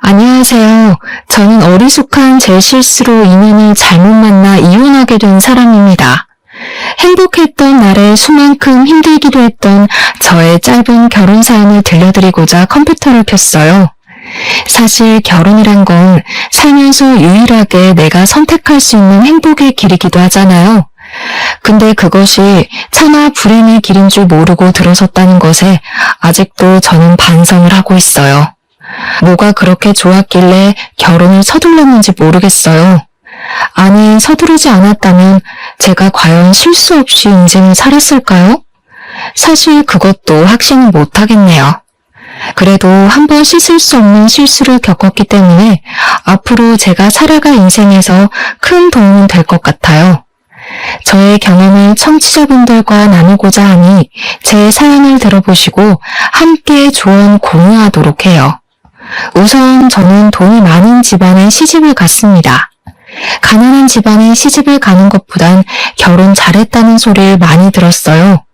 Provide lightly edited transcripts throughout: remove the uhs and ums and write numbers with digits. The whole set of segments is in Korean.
안녕하세요. 저는 어리숙한 제 실수로 인연을 잘못 만나 이혼하게 된 사람입니다. 행복했던 날에 수만큼 힘들기도 했던 저의 짧은 결혼 사연을 들려드리고자 컴퓨터를 켰어요. 사실 결혼이란 건 살면서 유일하게 내가 선택할 수 있는 행복의 길이기도 하잖아요. 근데 그것이 차마 불행의 길인 줄 모르고 들어섰다는 것에 아직도 저는 반성을 하고 있어요. 뭐가 그렇게 좋았길래 결혼을 서둘렀는지 모르겠어요. 아니, 서두르지 않았다면 제가 과연 실수 없이 인생을 살았을까요? 사실 그것도 확신은 못하겠네요. 그래도 한번 씻을 수 없는 실수를 겪었기 때문에 앞으로 제가 살아갈 인생에서 큰 도움이 될 것 같아요. 저의 경험을 청취자분들과 나누고자 하니 제 사연을 들어보시고 함께 조언 공유하도록 해요. 우선 저는 돈이 많은 집안에 시집을 갔습니다. 가난한 집안에 시집을 가는 것보단 결혼 잘했다는 소리를 많이 들었어요.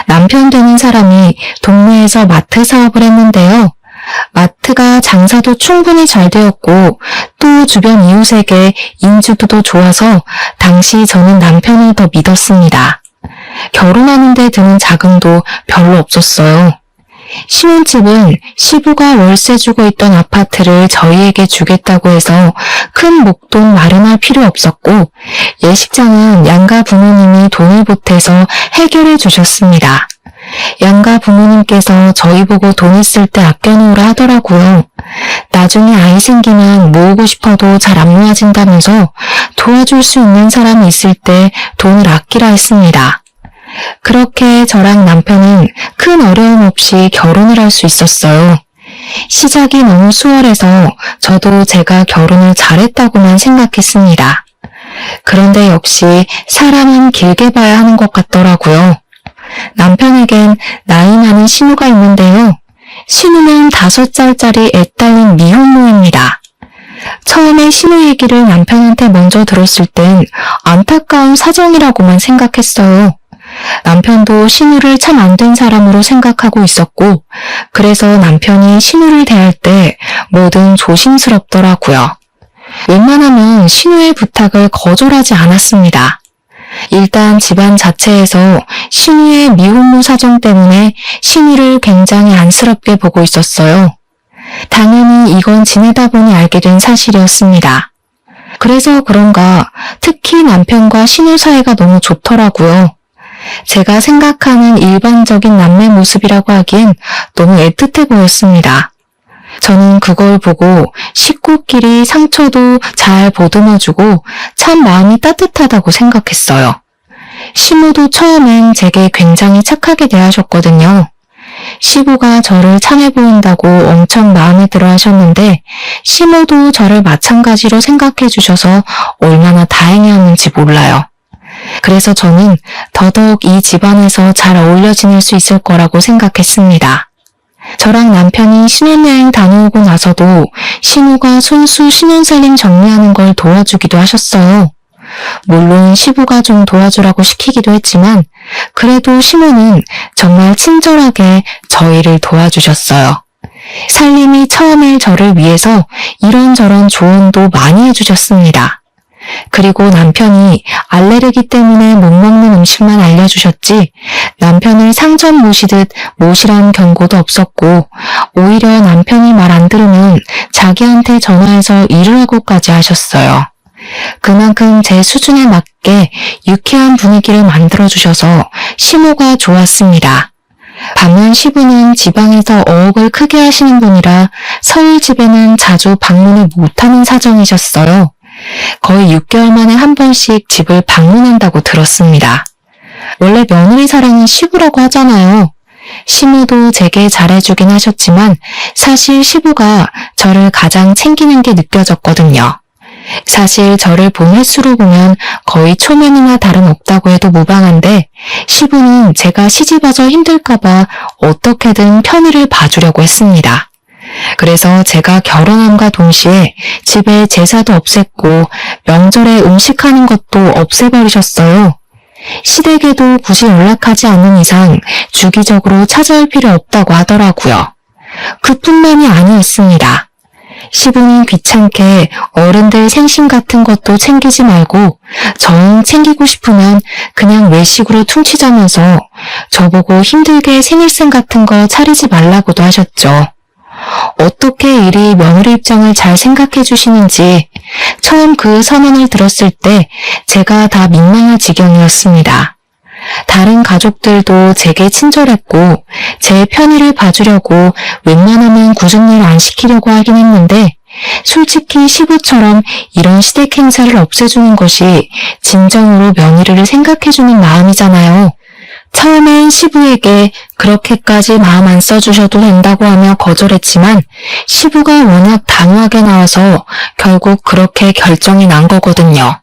남편 되는 사람이 동네에서 마트 사업을 했는데요. 마트가 장사도 충분히 잘 되었고 또 주변 이웃에게 인지도도 좋아서 당시 저는 남편을 더 믿었습니다. 결혼하는 데 드는 자금도 별로 없었어요. 신혼집은 시부가 월세 주고 있던 아파트를 저희에게 주겠다고 해서 큰 목돈 마련할 필요 없었고 예식장은 양가 부모님이 돈을 보태서 해결해 주셨습니다. 양가 부모님께서 저희 보고 돈을 쓸 때 아껴놓으라 하더라고요. 나중에 아이 생기면 모으고 싶어도 잘 안 모아진다면서 도와줄 수 있는 사람이 있을 때 돈을 아끼라 했습니다. 그렇게 저랑 남편은 큰 어려움 없이 결혼을 할 수 있었어요. 시작이 너무 수월해서 저도 제가 결혼을 잘했다고만 생각했습니다. 그런데 역시 사람은 길게 봐야 하는 것 같더라고요. 남편에겐 나이 많은 신우가 있는데요. 신우는 5살짜리 애 딸린 미혼모입니다. 처음에 신우 얘기를 남편한테 먼저 들었을 땐 안타까운 사정이라고만 생각했어요. 남편도 신우를 참 안 된 사람으로 생각하고 있었고 그래서 남편이 신우를 대할 때 뭐든 조심스럽더라고요. 웬만하면 신우의 부탁을 거절하지 않았습니다. 일단 집안 자체에서 신우의 미혼모 사정 때문에 신우를 굉장히 안쓰럽게 보고 있었어요. 당연히 이건 지내다 보니 알게 된 사실이었습니다. 그래서 그런가 특히 남편과 신우 사이가 너무 좋더라고요. 제가 생각하는 일반적인 남매 모습이라고 하기엔 너무 애틋해 보였습니다. 저는 그걸 보고 식구끼리 상처도 잘 보듬어주고 참 마음이 따뜻하다고 생각했어요. 시모도 처음엔 제게 굉장히 착하게 대하셨거든요. 시부가 저를 참해 보인다고 엄청 마음에 들어 하셨는데 시모도 저를 마찬가지로 생각해 주셔서 얼마나 다행이었는지 몰라요. 그래서 저는 더더욱 이 집안에서 잘 어울려 지낼 수 있을 거라고 생각했습니다. 저랑 남편이 신혼여행 다녀오고 나서도 신우가 손수 신혼살림 정리하는 걸 도와주기도 하셨어요. 물론 시부가 좀 도와주라고 시키기도 했지만 그래도 신우는 정말 친절하게 저희를 도와주셨어요. 살림이 처음에 저를 위해서 이런저런 조언도 많이 해주셨습니다. 그리고 남편이 알레르기 때문에 못 먹는 음식만 알려주셨지 남편을 상점 모시듯 모시라는 경고도 없었고 오히려 남편이 말 안 들으면 자기한테 전화해서 일을 하고까지 하셨어요. 그만큼 제 수준에 맞게 유쾌한 분위기를 만들어주셔서 시모가 좋았습니다. 반면 시부는 지방에서 어업을 크게 하시는 분이라 서울 집에는 자주 방문을 못하는 사정이셨어요. 거의 6개월 만에 한 번씩 집을 방문한다고 들었습니다. 원래 며느리 사랑은 시부라고 하잖아요. 시모도 제게 잘해주긴 하셨지만 사실 시부가 저를 가장 챙기는 게 느껴졌거든요. 사실 저를 본 횟수로 보면 거의 초면이나 다름없다고 해도 무방한데 시부는 제가 시집와서 힘들까봐 어떻게든 편의를 봐주려고 했습니다. 그래서 제가 결혼함과 동시에 집에 제사도 없앴고 명절에 음식하는 것도 없애버리셨어요. 시댁에도 굳이 연락하지 않는 이상 주기적으로 찾아올 필요 없다고 하더라고요. 그뿐만이 아니었습니다. 시부는 귀찮게 어른들 생신 같은 것도 챙기지 말고 정 챙기고 싶으면 그냥 외식으로 퉁치자면서 저보고 힘들게 생일상 같은 거 차리지 말라고도 하셨죠. 어떻게 이리 며느리 입장을 잘 생각해 주시는지 처음 그 선언을 들었을 때 제가 다 민망할 지경이었습니다. 다른 가족들도 제게 친절했고 제 편의를 봐주려고 웬만하면 굳은 일 안 시키려고 하긴 했는데 솔직히 시부처럼 이런 시댁 행사를 없애주는 것이 진정으로 며느리를 생각해주는 마음이잖아요. 처음엔 시부에게 그렇게까지 마음 안 써주셔도 된다고 하며 거절했지만 시부가 워낙 단호하게 나와서 결국 그렇게 결정이 난 거거든요.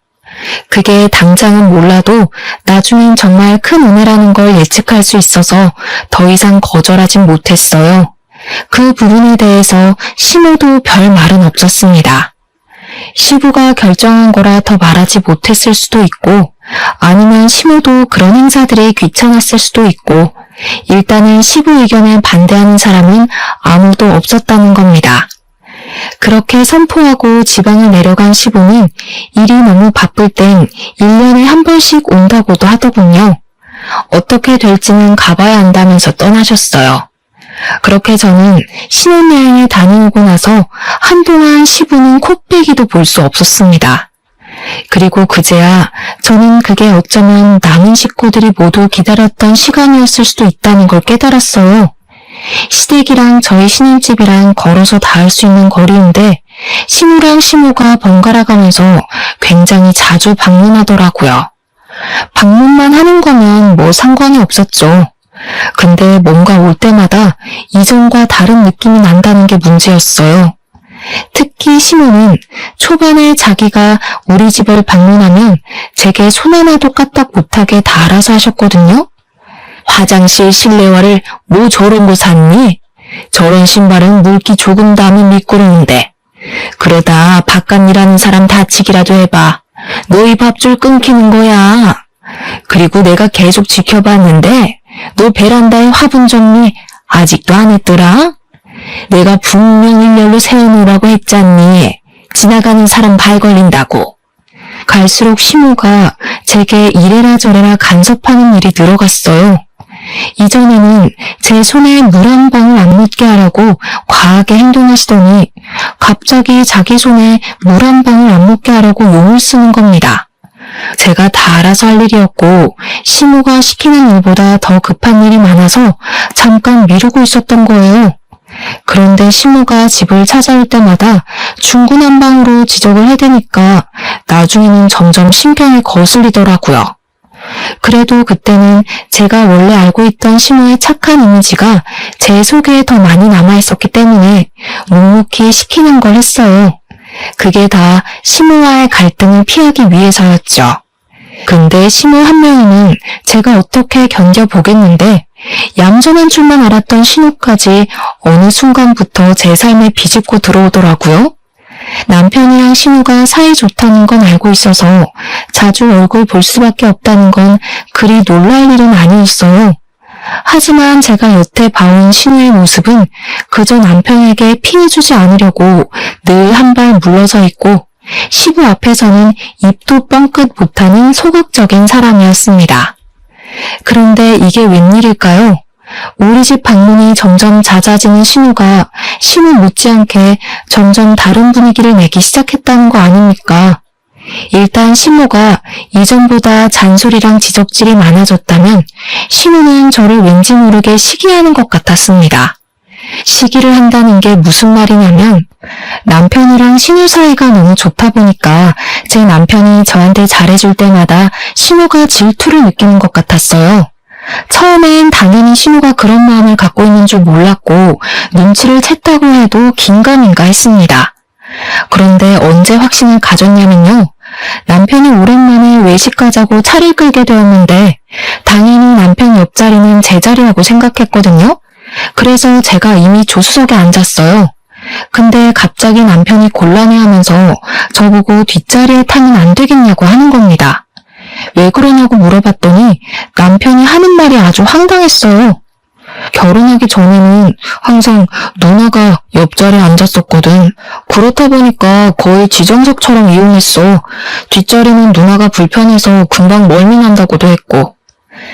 그게 당장은 몰라도 나중엔 정말 큰 은혜라는 걸 예측할 수 있어서 더 이상 거절하진 못했어요. 그 부분에 대해서 시모도 별 말은 없었습니다. 시부가 결정한 거라 더 말하지 못했을 수도 있고 아니면 시모도 그런 행사들이 귀찮았을 수도 있고 일단은 시부 의견에 반대하는 사람은 아무도 없었다는 겁니다. 그렇게 선포하고 지방을 내려간 시부는 일이 너무 바쁠 땐 1년에 한 번씩 온다고도 하더군요. 어떻게 될지는 가봐야 한다면서 떠나셨어요. 그렇게 저는 신혼여행에 다녀오고 나서 한동안 시부는 코빼기도 볼 수 없었습니다. 그리고 그제야 저는 그게 어쩌면 남은 식구들이 모두 기다렸던 시간이었을 수도 있다는 걸 깨달았어요. 시댁이랑 저희 신혼집이랑 걸어서 닿을 수 있는 거리인데 시무랑 시모가 번갈아 가면서 굉장히 자주 방문하더라고요. 방문만 하는 거면 뭐 상관이 없었죠. 근데 뭔가 올 때마다 이전과 다른 느낌이 난다는 게 문제였어요. 특히 시모는 초반에 자기가 우리 집을 방문하면 제게 손 하나도 까딱 못하게 다 알아서 하셨거든요. 화장실 실내화를 뭐 저런 거 샀니? 저런 신발은 물기 조금 닿으면 미끄러운데. 그러다 바깥 일하는 사람 다치기라도 해봐. 너희 밥줄 끊기는 거야. 그리고 내가 계속 지켜봤는데 너 베란다에 화분 정리 아직도 안 했더라? 내가 분명 일렬로 세워놓으라고 했잖니. 지나가는 사람 발 걸린다고. 갈수록 시모가 제게 이래라 저래라 간섭하는 일이 늘어갔어요. 이전에는 제 손에 물 한 방울 안 묻게 하라고 과하게 행동하시더니 갑자기 자기 손에 물 한 방울 안 묻게 하라고 용을 쓰는 겁니다. 제가 다 알아서 할 일이었고 시모가 시키는 일보다 더 급한 일이 많아서 잠깐 미루고 있었던 거예요. 그런데 시모가 집을 찾아올 때마다 중구난방으로 지적을 해대니까 나중에는 점점 신경이 거슬리더라고요. 그래도 그때는 제가 원래 알고 있던 시모의 착한 이미지가 제 속에 더 많이 남아있었기 때문에 묵묵히 시키는 걸 했어요. 그게 다 시모와의 갈등을 피하기 위해서였죠. 근데 시모 한 명이는 제가 어떻게 견뎌보겠는데 얌전한 줄만 알았던 신우까지 어느 순간부터 제 삶에 비집고 들어오더라고요. 남편이랑 신우가 사이 좋다는 건 알고 있어서 자주 얼굴 볼 수밖에 없다는 건 그리 놀랄 일은 아니었어요. 하지만 제가 여태 봐온 신우의 모습은 그저 남편에게 피해주지 않으려고 늘 한 발 물러서 있고 시부 앞에서는 입도 뻥끗 못하는 소극적인 사람이었습니다. 그런데 이게 웬일일까요? 우리 집 방문이 점점 잦아지는 신우가 시무 못지않게 점점 다른 분위기를 내기 시작했다는 거 아닙니까? 일단 시모가 이전보다 잔소리랑 지적질이 많아졌다면 시모는 저를 왠지 모르게 시기하는 것 같았습니다. 시기를 한다는 게 무슨 말이냐면 남편이랑 신우 사이가 너무 좋다 보니까 제 남편이 저한테 잘해줄 때마다 신우가 질투를 느끼는 것 같았어요. 처음엔 당연히 신우가 그런 마음을 갖고 있는 줄 몰랐고 눈치를 챘다고 해도 긴가민가 했습니다. 그런데 언제 확신을 가졌냐면요. 남편이 오랜만에 외식 가자고 차를 끌게 되었는데 당연히 남편 옆자리는 제 자리라고 생각했거든요. 그래서 제가 이미 조수석에 앉았어요. 근데 갑자기 남편이 곤란해하면서 저보고 뒷자리에 타면 안 되겠냐고 하는 겁니다. 왜 그러냐고 물어봤더니 남편이 하는 말이 아주 황당했어요. 결혼하기 전에는 항상 누나가 옆자리에 앉았었거든. 그렇다 보니까 거의 지정석처럼 이용했어. 뒷자리는 누나가 불편해서 금방 멀미난다고도 했고.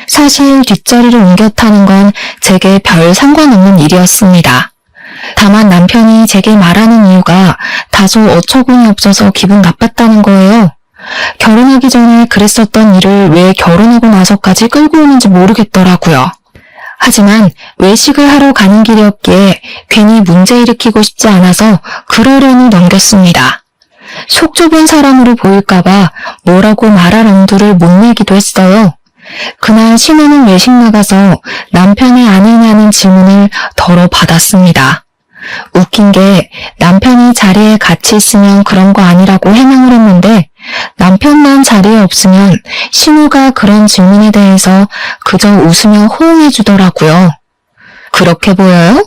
사실 뒷자리를 옮겨 타는 건 제게 별 상관없는 일이었습니다. 다만 남편이 제게 말하는 이유가 다소 어처구니 없어서 기분 나빴다는 거예요. 결혼하기 전에 그랬었던 일을 왜 결혼하고 나서까지 끌고 오는지 모르겠더라고요. 하지만 외식을 하러 가는 길이었기에 괜히 문제 일으키고 싶지 않아서 그러려니 넘겼습니다. 속 좁은 사람으로 보일까봐 뭐라고 말할 엄두를 못 내기도 했어요. 그날 신우는 외식 나가서 남편의 아니냐는 질문을 덜어 받았습니다. 웃긴 게 남편이 자리에 같이 있으면 그런 거 아니라고 해명을 했는데 남편만 자리에 없으면 신우가 그런 질문에 대해서 그저 웃으며 호응해 주더라고요. 그렇게 보여요?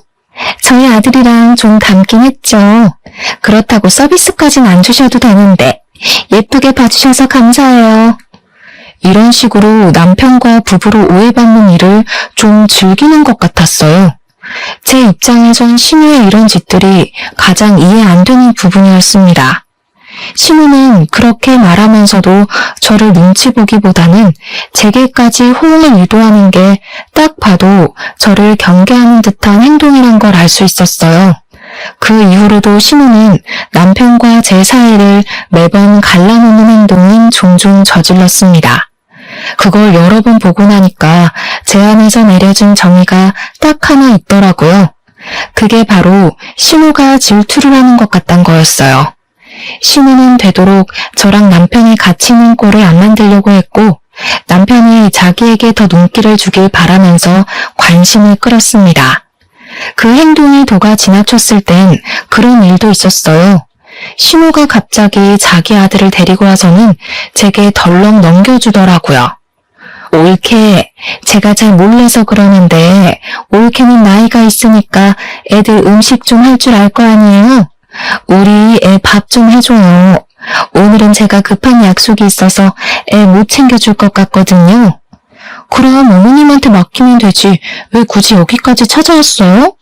저희 아들이랑 좀 닮긴 했죠. 그렇다고 서비스까진 안 주셔도 되는데 예쁘게 봐주셔서 감사해요. 이런 식으로 남편과 부부로 오해받는 일을 좀 즐기는 것 같았어요. 제 입장에선 신우의 이런 짓들이 가장 이해 안 되는 부분이었습니다. 신우는 그렇게 말하면서도 저를 눈치 보기보다는 제게까지 호응을 유도하는 게 딱 봐도 저를 경계하는 듯한 행동이란 걸 알 수 있었어요. 그 이후로도 신우는 남편과 제 사이를 매번 갈라놓는 행동은 종종 저질렀습니다. 그걸 여러 번 보고 나니까 제 안에서 내려진 정의가 딱 하나 있더라고요. 그게 바로 신우가 질투를 하는 것 같단 거였어요. 신우는 되도록 저랑 남편이 같이 있는 꼴을 안 만들려고 했고 남편이 자기에게 더 눈길을 주길 바라면서 관심을 끌었습니다. 그 행동이 도가 지나쳤을 땐 그런 일도 있었어요. 신우가 갑자기 자기 아들을 데리고 와서는 제게 덜렁 넘겨주더라고요. 올케, 제가 잘 몰라서 그러는데 올케는 나이가 있으니까 애들 음식 좀 할 줄 알 거 아니에요? 우리 애 밥 좀 해줘요. 오늘은 제가 급한 약속이 있어서 애 못 챙겨줄 것 같거든요. 그럼 어머님한테 맡기면 되지. 왜 굳이 여기까지 찾아왔어요?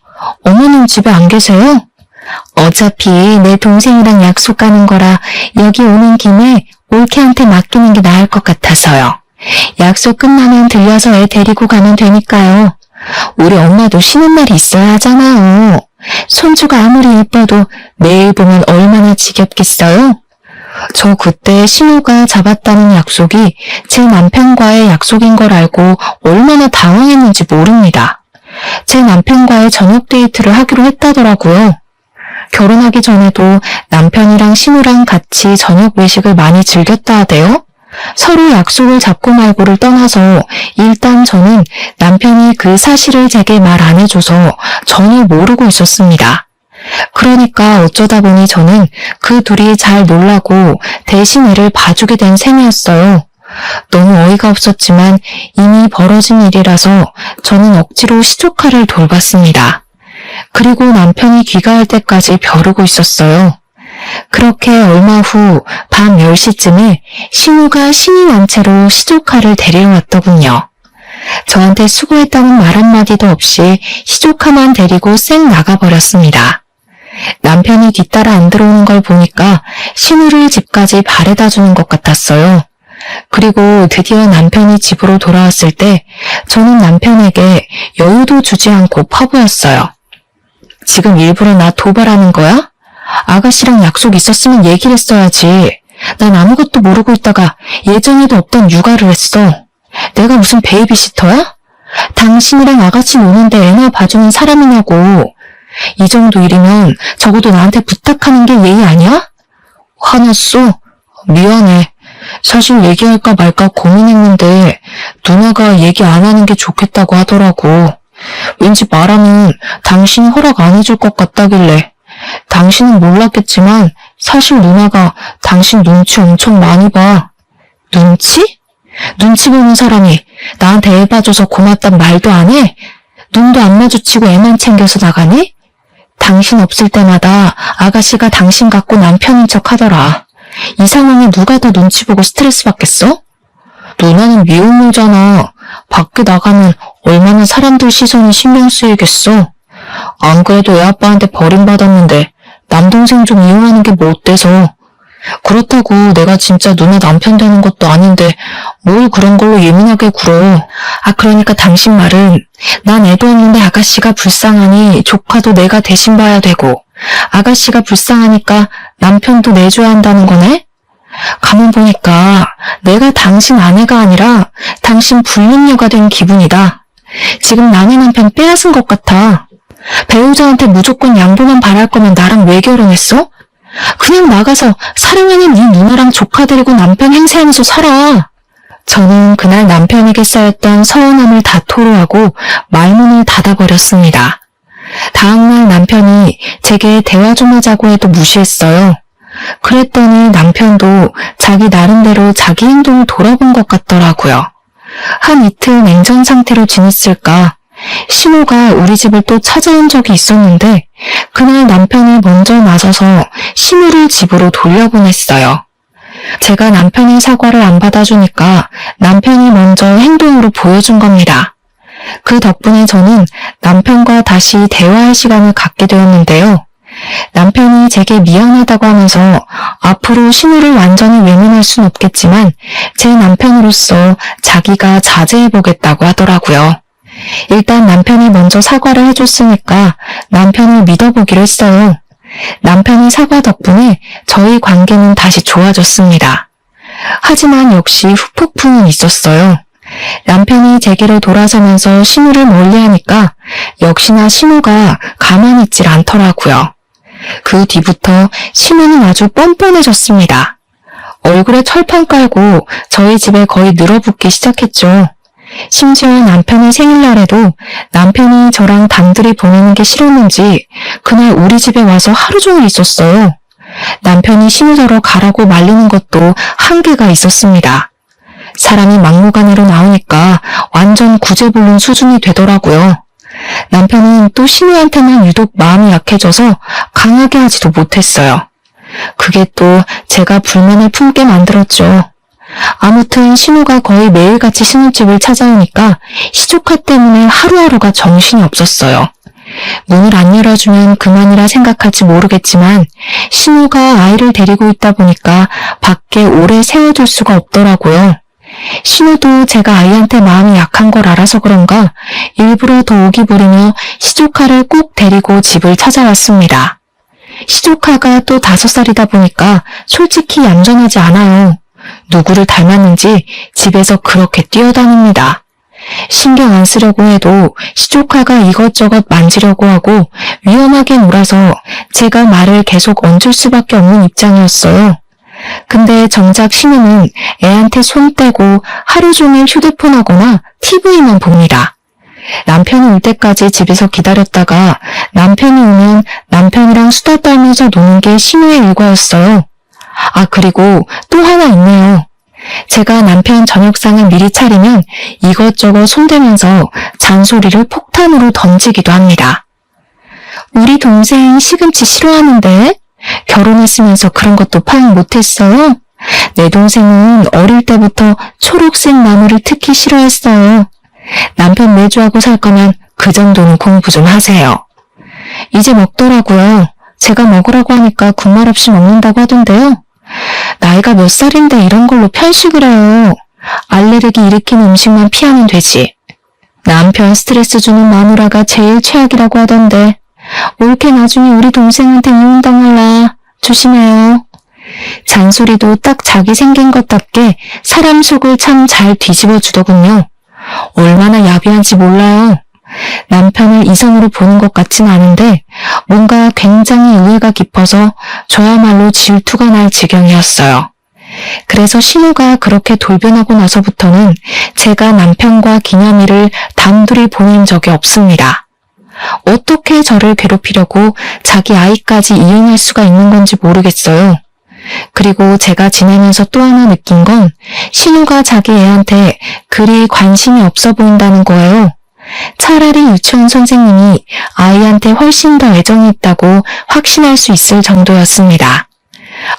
어머님 집에 안 계세요? 어차피 내 동생이랑 약속 가는 거라 여기 오는 김에 올케한테 맡기는 게 나을 것 같아서요. 약속 끝나면 들려서 애 데리고 가면 되니까요. 우리 엄마도 쉬는 날이 있어야 하잖아요. 손주가 아무리 예뻐도 매일 보면 얼마나 지겹겠어요? 저 그때 신우가 잡았다는 약속이 제 남편과의 약속인 걸 알고 얼마나 당황했는지 모릅니다. 제 남편과의 저녁 데이트를 하기로 했다더라고요. 결혼하기 전에도 남편이랑 신우랑 같이 저녁 외식을 많이 즐겼다 하대요. 서로 약속을 잡고 말고를 떠나서 일단 저는 남편이 그 사실을 제게 말 안 해줘서 전혀 모르고 있었습니다. 그러니까 어쩌다 보니 저는 그 둘이 잘 놀라고 대신 애를 봐주게 된 셈이었어요. 너무 어이가 없었지만 이미 벌어진 일이라서 저는 억지로 시조카를 돌봤습니다. 그리고 남편이 귀가할 때까지 벼르고 있었어요. 그렇게 얼마 후 밤 10시쯤에 신우가 신이 난 채로 시조카를 데리러 왔더군요. 저한테 수고했다는 말 한마디도 없이 시조카만 데리고 쌩 나가버렸습니다. 남편이 뒤따라 안 들어오는 걸 보니까 신우를 집까지 바래다 주는 것 같았어요. 그리고 드디어 남편이 집으로 돌아왔을 때 저는 남편에게 여유도 주지 않고 파보였어요. 지금 일부러 나 도발하는 거야? 아가씨랑 약속 있었으면 얘기를 했어야지. 난 아무것도 모르고 있다가 예정에도 없던 육아를 했어. 내가 무슨 베이비시터야? 당신이랑 아가씨 노는데 애나 봐주는 사람이냐고. 이 정도 일이면 적어도 나한테 부탁하는 게 예의 아니야? 화났어? 미안해. 사실 얘기할까 말까 고민했는데 누나가 얘기 안 하는 게 좋겠다고 하더라고. 왠지 말하면 당신 허락 안 해줄 것 같다길래. 당신은 몰랐겠지만 사실 누나가 당신 눈치 엄청 많이 봐. 눈치? 눈치 보는 사람이 나한테 애 봐줘서 고맙단 말도 안 해? 눈도 안 마주치고 애만 챙겨서 나가니? 당신 없을 때마다 아가씨가 당신 같고 남편인 척 하더라. 이 상황에 누가 더 눈치 보고 스트레스 받겠어? 누나는 미혼모잖아. 밖에 나가면 얼마나 사람들 시선이 신경 쓰이겠어. 안 그래도 애 아빠한테 버림받았는데 남동생 좀 이용하는 게 뭐 어때서. 그렇다고 내가 진짜 누나 남편 되는 것도 아닌데 뭘 그런 걸로 예민하게 굴어. 그러니까 당신 말은 난 애도 없는데 아가씨가 불쌍하니 조카도 내가 대신 봐야 되고 아가씨가 불쌍하니까 남편도 내줘야 한다는 거네? 가만 보니까 내가 당신 아내가 아니라 당신 불륜녀가 된 기분이다. 지금 남의 남편 빼앗은 것 같아. 배우자한테 무조건 양보만 바랄 거면 나랑 왜 결혼했어? 그냥 나가서 사랑하는 네 누나랑 조카 데리고 남편 행세하면서 살아. 저는 그날 남편에게 쌓였던 서운함을 다 토로하고 말문을 닫아버렸습니다. 다음날 남편이 제게 대화 좀 하자고 해도 무시했어요. 그랬더니 남편도 자기 나름대로 자기 행동을 돌아본 것 같더라고요. 한 이틀 냉전 상태로 지냈을까? 신우가 우리 집을 또 찾아온 적이 있었는데 그날 남편이 먼저 나서서 신우를 집으로 돌려보냈어요. 제가 남편의 사과를 안 받아주니까 남편이 먼저 행동으로 보여준 겁니다. 그 덕분에 저는 남편과 다시 대화할 시간을 갖게 되었는데요. 남편이 제게 미안하다고 하면서 앞으로 신우를 완전히 외면할 순 없겠지만 제 남편으로서 자기가 자제해보겠다고 하더라고요. 일단 남편이 먼저 사과를 해줬으니까 남편을 믿어보기로 했어요. 남편의 사과 덕분에 저희 관계는 다시 좋아졌습니다. 하지만 역시 후폭풍은 있었어요. 남편이 제게로 돌아서면서 신우를 멀리하니까 역시나 신우가 가만히 있질 않더라고요. 그 뒤부터 신우는 아주 뻔뻔해졌습니다. 얼굴에 철판 깔고 저희 집에 거의 늘어붙기 시작했죠. 심지어 남편의 생일날에도 남편이 저랑 단둘이 보내는 게 싫었는지 그날 우리 집에 와서 하루 종일 있었어요. 남편이 신우더러 가라고 말리는 것도 한계가 있었습니다. 사람이 막무가내로 나오니까 완전 구제불능 수준이 되더라고요. 남편은 또 신우한테만 유독 마음이 약해져서 강하게 하지도 못했어요. 그게 또 제가 불만을 품게 만들었죠. 아무튼 신우가 거의 매일같이 신우집을 찾아오니까 시조카 때문에 하루하루가 정신이 없었어요. 문을 안 열어주면 그만이라 생각할지 모르겠지만 신우가 아이를 데리고 있다 보니까 밖에 오래 세워둘 수가 없더라고요. 신우도 제가 아이한테 마음이 약한 걸 알아서 그런가 일부러 더 오기 부리며 시조카를 꼭 데리고 집을 찾아왔습니다. 시조카가 또 5살이다 보니까 솔직히 얌전하지 않아요. 누구를 닮았는지 집에서 그렇게 뛰어다닙니다. 신경 안 쓰려고 해도 시조카가 이것저것 만지려고 하고 위험하게 놀아서 제가 말을 계속 얹을 수밖에 없는 입장이었어요. 근데 정작 신우는 애한테 손 떼고 하루 종일 휴대폰 하거나 TV만 봅니다. 남편이 올 때까지 집에서 기다렸다가 남편이 오면 남편이랑 수다 떨면서 노는 게 신우의 일과였어요. 그리고 또 하나 있네요. 제가 남편 저녁상을 미리 차리면 이것저것 손대면서 잔소리를 폭탄으로 던지기도 합니다. 우리 동생 시금치 싫어하는데? 결혼했으면서 그런 것도 파악 못했어요? 내 동생은 어릴 때부터 초록색 나무를 특히 싫어했어요. 남편 내조하고 살 거면 그 정도는 공부 좀 하세요. 이제 먹더라고요. 제가 먹으라고 하니까 군말 없이 먹는다고 하던데요. 나이가 몇 살인데 이런 걸로 편식을 해요. 알레르기 일으키는 음식만 피하면 되지. 남편 스트레스 주는 마누라가 제일 최악이라고 하던데 올케 나중에 우리 동생한테 이혼당할라. 조심해요. 잔소리도 딱 자기 생긴 것답게 사람 속을 참 잘 뒤집어 주더군요. 얼마나 야비한지 몰라요. 남편을 이성으로 보는 것 같진 않은데 뭔가 굉장히 의외가 깊어서 저야말로 질투가 날 지경이었어요. 그래서 신우가 그렇게 돌변하고 나서부터는 제가 남편과 기념일을 단둘이 보낸 적이 없습니다. 어떻게 저를 괴롭히려고 자기 아이까지 이용할 수가 있는 건지 모르겠어요. 그리고 제가 지내면서 또 하나 느낀 건 신우가 자기 애한테 그리 관심이 없어 보인다는 거예요. 차라리 유치원 선생님이 아이한테 훨씬 더 애정이 있다고 확신할 수 있을 정도였습니다.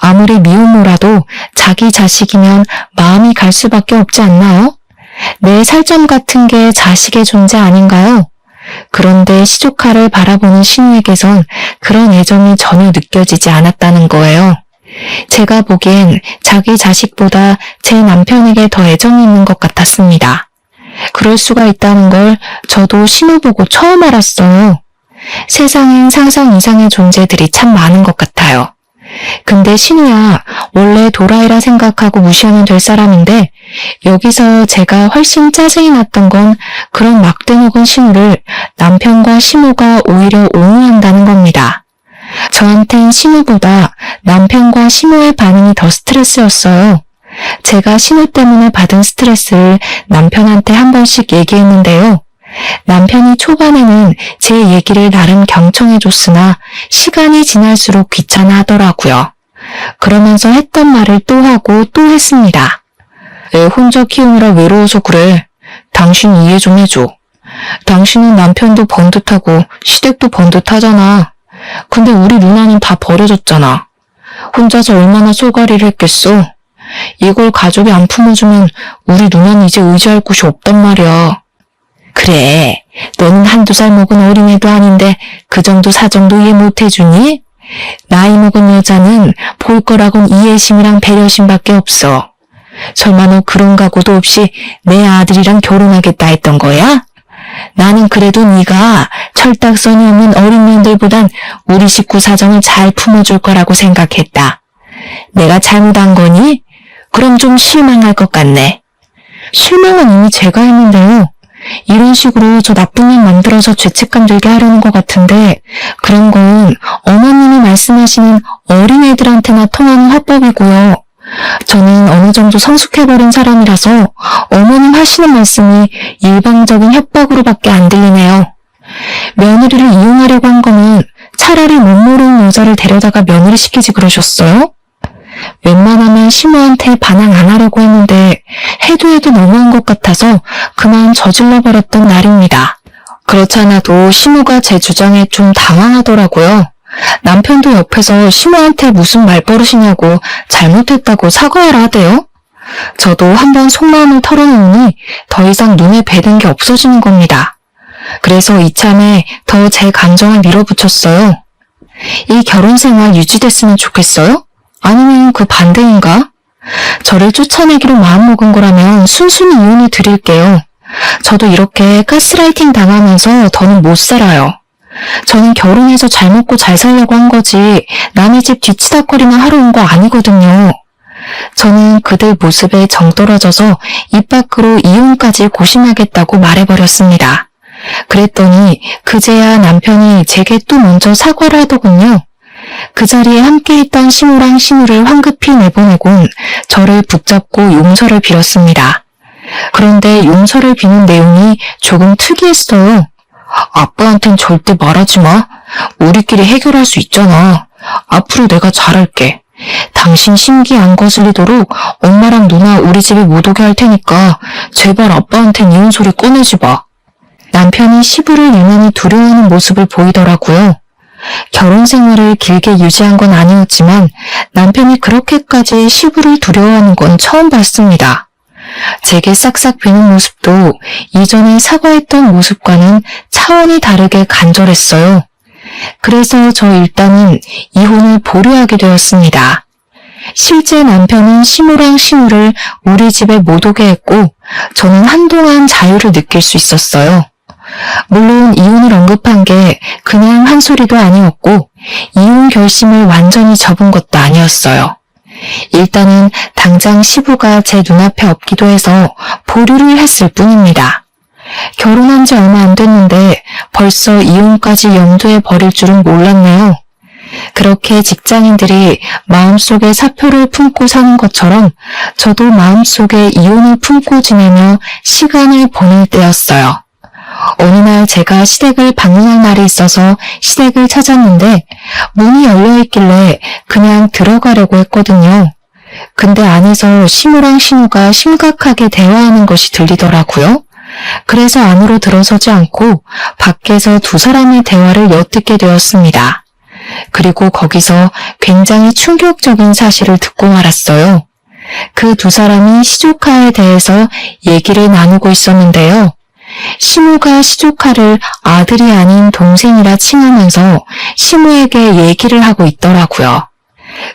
아무리 미혼모라도 자기 자식이면 마음이 갈 수밖에 없지 않나요? 내 살점 같은 게 자식의 존재 아닌가요? 그런데 시조카를 바라보는 신우에게선 그런 애정이 전혀 느껴지지 않았다는 거예요. 제가 보기엔 자기 자식보다 제 남편에게 더 애정이 있는 것 같았습니다. 그럴 수가 있다는 걸 저도 신우 보고 처음 알았어요. 세상엔 상상 이상의 존재들이 참 많은 것 같아요. 근데 신우야, 원래 도라이라 생각하고 무시하면 될 사람인데 여기서 제가 훨씬 짜증이 났던 건 그런 막대먹은 신우를 남편과 시모가 오히려 옹호한다는 겁니다. 저한텐 신우보다 남편과 시모의 반응이 더 스트레스였어요. 제가 신우 때문에 받은 스트레스를 남편한테 한 번씩 얘기했는데요. 남편이 초반에는 제 얘기를 나름 경청해줬으나 시간이 지날수록 귀찮아하더라고요. 그러면서 했던 말을 또 하고 또 했습니다. 애 혼자 키우느라 외로워서 그래. 당신 이해 좀 해줘. 당신은 남편도 번듯하고 시댁도 번듯하잖아. 근데 우리 누나는 다 버려졌잖아. 혼자서 얼마나 쏘가리를 했겠어. 이걸 가족이 안 품어주면 우리 누나는 이제 의지할 곳이 없단 말이야. 그래, 너는 한두 살 먹은 어린애도 아닌데 그 정도 사정도 이해 못해주니? 나이 먹은 여자는 볼 거라곤 이해심이랑 배려심밖에 없어. 설마 너 그런 각오도 없이 내 아들이랑 결혼하겠다 했던 거야? 나는 그래도 네가 철딱서니 없는 어린 년들보단 우리 식구 사정을 잘 품어줄 거라고 생각했다. 내가 잘못한 거니? 그럼 좀 실망할 것 같네. 실망은 이미 제가 했는데요. 이런 식으로 저 나쁜 년 만들어서 죄책감 들게 하려는 것 같은데 그런 건 어머님이 말씀하시는 어린애들한테나 통하는 화법이고요. 저는 어느 정도 성숙해버린 사람이라서 어머님 하시는 말씀이 일방적인 협박으로밖에 안 들리네요. 며느리를 이용하려고 한 거면 차라리 못 모르는 여자를 데려다가 며느리 시키지 그러셨어요? 웬만하면 시모한테 반항 안 하려고 했는데 해도 너무한 것 같아서 그만 저질러버렸던 날입니다. 그렇지 않아도 시모가 제 주장에 좀 당황하더라고요. 남편도 옆에서 시모한테 무슨 말버릇이냐고 잘못했다고 사과하라 하대요. 저도 한번 속마음을 털어놓으니 더 이상 눈에 뵈는 게 없어지는 겁니다. 그래서 이참에 더 제 감정을 밀어붙였어요. 이 결혼 생활 유지됐으면 좋겠어요? 아니면 그 반대인가? 저를 쫓아내기로 마음먹은 거라면 순순히 이혼을 드릴게요. 저도 이렇게 가스라이팅 당하면서 더는 못 살아요. 저는 결혼해서 잘 먹고 잘 살려고 한 거지 남의 집 뒤치다거리만 하러 온 거 아니거든요. 저는 그들 모습에 정떨어져서 입 밖으로 이혼까지 고심하겠다고 말해버렸습니다. 그랬더니 그제야 남편이 제게 또 먼저 사과를 하더군요. 그 자리에 함께했던 시모랑 신우를 황급히 내보내곤 저를 붙잡고 용서를 빌었습니다. 그런데 용서를 비는 내용이 조금 특이했어요. 아빠한텐 절대 말하지 마. 우리끼리 해결할 수 있잖아. 앞으로 내가 잘할게. 당신 심기 안 거슬리도록 엄마랑 누나 우리 집에 못 오게 할 테니까 제발 아빠한텐 이혼 소리 꺼내지 마. 남편이 시부를 유난히 두려워하는 모습을 보이더라고요. 결혼 생활을 길게 유지한 건 아니었지만 남편이 그렇게까지 시부를 두려워하는 건 처음 봤습니다. 제게 싹싹 비는 모습도 이전에 사과했던 모습과는 차원이 다르게 간절했어요. 그래서 저 일단은 이혼을 보류하게 되었습니다. 실제 남편은 시모랑 신우를 우리 집에 못 오게 했고 저는 한동안 자유를 느낄 수 있었어요. 물론 이혼을 언급한 게 그냥 한 소리도 아니었고 이혼 결심을 완전히 접은 것도 아니었어요. 일단은 당장 시부가 제 눈앞에 없기도 해서 보류를 했을 뿐입니다. 결혼한 지 얼마 안 됐는데 벌써 이혼까지 염두에 버릴 줄은 몰랐네요. 그렇게 직장인들이 마음속에 사표를 품고 사는 것처럼 저도 마음속에 이혼을 품고 지내며 시간을 보낼 때였어요. 어느 날 제가 시댁을 방문할 날이 있어서 시댁을 찾았는데 문이 열려있길래 그냥 들어가려고 했거든요. 근데 안에서 시모랑 신우가 심각하게 대화하는 것이 들리더라고요. 그래서 안으로 들어서지 않고 밖에서 두 사람의 대화를 엿듣게 되었습니다. 그리고 거기서 굉장히 충격적인 사실을 듣고 말았어요. 그 두 사람이 시조카에 대해서 얘기를 나누고 있었는데요. 시모가 시조카를 아들이 아닌 동생이라 칭하면서 시모에게 얘기를 하고 있더라고요.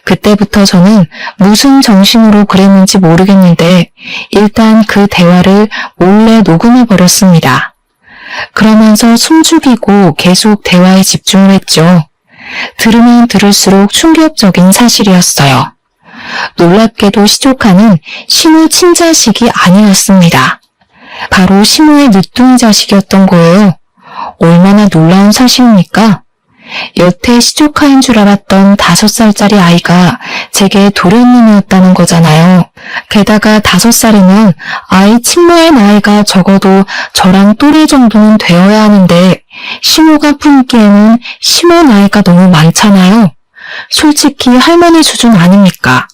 그때부터 저는 무슨 정신으로 그랬는지 모르겠는데 일단 그 대화를 몰래 녹음해 버렸습니다. 그러면서 숨죽이고 계속 대화에 집중을 했죠. 들으면 들을수록 충격적인 사실이었어요. 놀랍게도 시조카는 시모 친자식이 아니었습니다. 바로 시모의 늦둥이 자식이었던 거예요. 얼마나 놀라운 사실입니까? 여태 시조카인 줄 알았던 5살짜리 아이가 제게 도련님이었다는 거잖아요. 게다가 5살이면 아이 친모의 나이가 적어도 저랑 또래 정도는 되어야 하는데 시모가 품기에는 시모 나이가 너무 많잖아요. 솔직히 할머니 수준 아닙니까?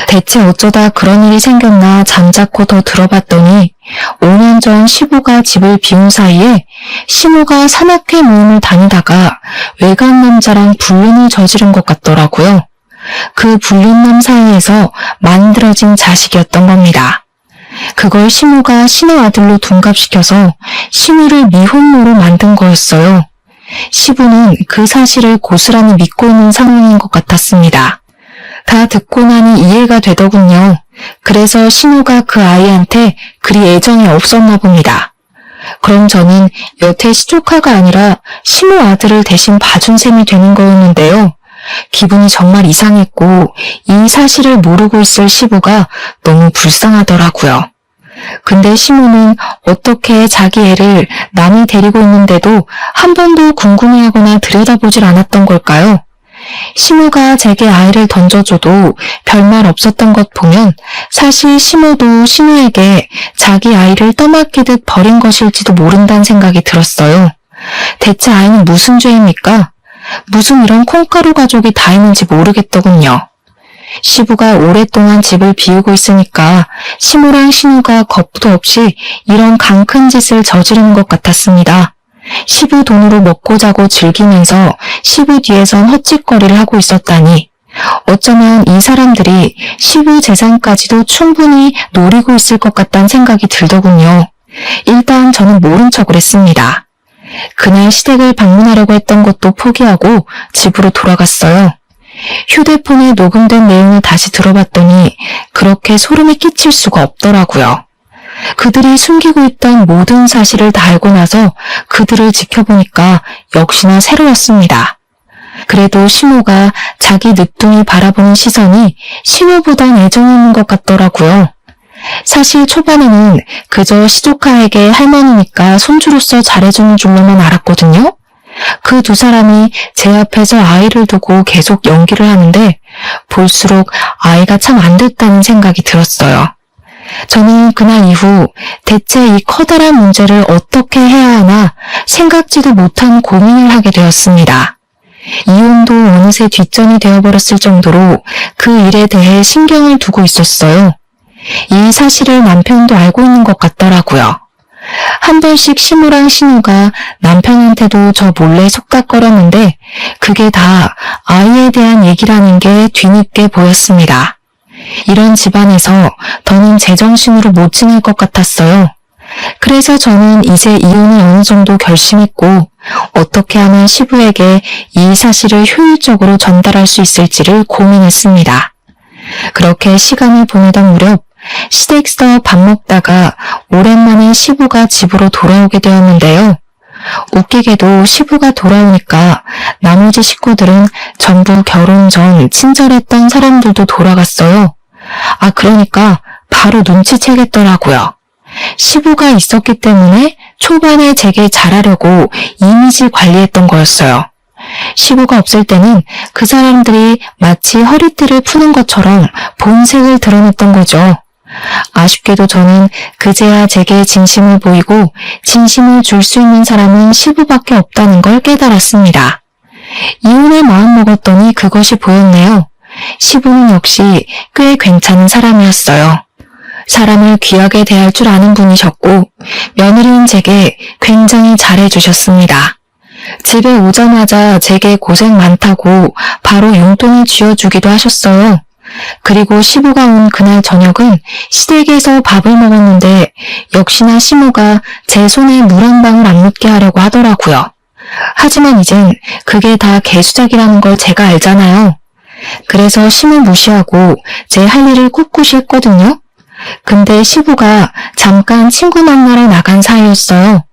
대체 어쩌다 그런 일이 생겼나 잠자코 더 들어봤더니 5년 전 시부가 집을 비운 사이에 시모가 산악회 모임을 다니다가 외간 남자랑 불륜을 저지른 것 같더라고요. 그 불륜남 사이에서 만들어진 자식이었던 겁니다. 그걸 시모가 신의 아들로 둔갑시켜서 시부를 미혼모로 만든 거였어요. 시부는 그 사실을 고스란히 믿고 있는 상황인 것 같았습니다. 다 듣고 나니 이해가 되더군요. 그래서 시모가 그 아이한테 그리 애정이 없었나 봅니다. 그럼 저는 여태 시조카가 아니라 시모 아들을 대신 봐준 셈이 되는 거였는데요. 기분이 정말 이상했고 이 사실을 모르고 있을 시부가 너무 불쌍하더라고요. 근데 시모는 어떻게 자기 애를 남이 데리고 있는데도 한 번도 궁금해하거나 들여다보질 않았던 걸까요? 시모가 제게 아이를 던져줘도 별말 없었던 것 보면 사실 시모도 시모에게 자기 아이를 떠맡기듯 버린 것일지도 모른다는 생각이 들었어요. 대체 아이는 무슨 죄입니까? 무슨 이런 콩가루 가족이 다 있는지 모르겠더군요. 시부가 오랫동안 집을 비우고 있으니까 시모랑 시누가 겁도 없이 이런 강 큰 짓을 저지르는 것 같았습니다. 시부 돈으로 먹고 자고 즐기면서 시부 뒤에선 헛짓거리를 하고 있었다니 어쩌면 이 사람들이 시부 재산까지도 충분히 노리고 있을 것 같다는 생각이 들더군요. 일단 저는 모른 척을 했습니다. 그날 시댁을 방문하려고 했던 것도 포기하고 집으로 돌아갔어요. 휴대폰에 녹음된 내용을 다시 들어봤더니 그렇게 소름이 끼칠 수가 없더라고요. 그들이 숨기고 있던 모든 사실을 다 알고 나서 그들을 지켜보니까 역시나 새로웠습니다. 그래도 시모가 자기 늦둥이 바라보는 시선이 시모보단 애정이 있는 것 같더라고요. 사실 초반에는 그저 시조카에게 할머니니까 손주로서 잘해주는 줄로만 알았거든요. 그 두 사람이 제 앞에서 아이를 두고 계속 연기를 하는데 볼수록 아이가 참 안 됐다는 생각이 들었어요. 저는 그날 이후 대체 이 커다란 문제를 어떻게 해야 하나 생각지도 못한 고민을 하게 되었습니다. 이혼도 어느새 뒷전이 되어버렸을 정도로 그 일에 대해 신경을 두고 있었어요. 이 사실을 남편도 알고 있는 것 같더라고요. 한 번씩 시모랑 신우가 남편한테도 저 몰래 속닥거렸는데 그게 다 아이에 대한 얘기라는 게 뒤늦게 보였습니다. 이런 집안에서 더는 제정신으로 못 지낼 것 같았어요. 그래서 저는 이제 이혼을 어느 정도 결심했고 어떻게 하면 시부에게 이 사실을 효율적으로 전달할 수 있을지를 고민했습니다. 그렇게 시간을 보내던 무렵 시댁에서 밥 먹다가 오랜만에 시부가 집으로 돌아오게 되었는데요. 웃기게도 시부가 돌아오니까 나머지 식구들은 전부 결혼 전 친절했던 사람들도 돌아갔어요. 그러니까 바로 눈치채겠더라고요. 시부가 있었기 때문에 초반에 제게 잘하려고 이미지 관리했던 거였어요. 시부가 없을 때는 그 사람들이 마치 허리띠를 푸는 것처럼 본색을 드러냈던 거죠. 아쉽게도 저는 그제야 제게 진심을 보이고 진심을 줄 수 있는 사람은 시부밖에 없다는 걸 깨달았습니다. 이혼을 마음먹었더니 그것이 보였네요. 시부는 역시 꽤 괜찮은 사람이었어요. 사람을 귀하게 대할 줄 아는 분이셨고 며느리인 제게 굉장히 잘해주셨습니다. 집에 오자마자 제게 고생 많다고 바로 용돈을 쥐어주기도 하셨어요. 그리고 시부가 온 그날 저녁은 시댁에서 밥을 먹었는데 역시나 시모가 제 손에 물 한 방울 안 묻게 하려고 하더라고요. 하지만 이젠 그게 다 개수작이라는 걸 제가 알잖아요. 그래서 시모 무시하고 제 할 일을 꿋꿋이 했거든요. 근데 시부가 잠깐 친구 만나러 나간 사이였어요.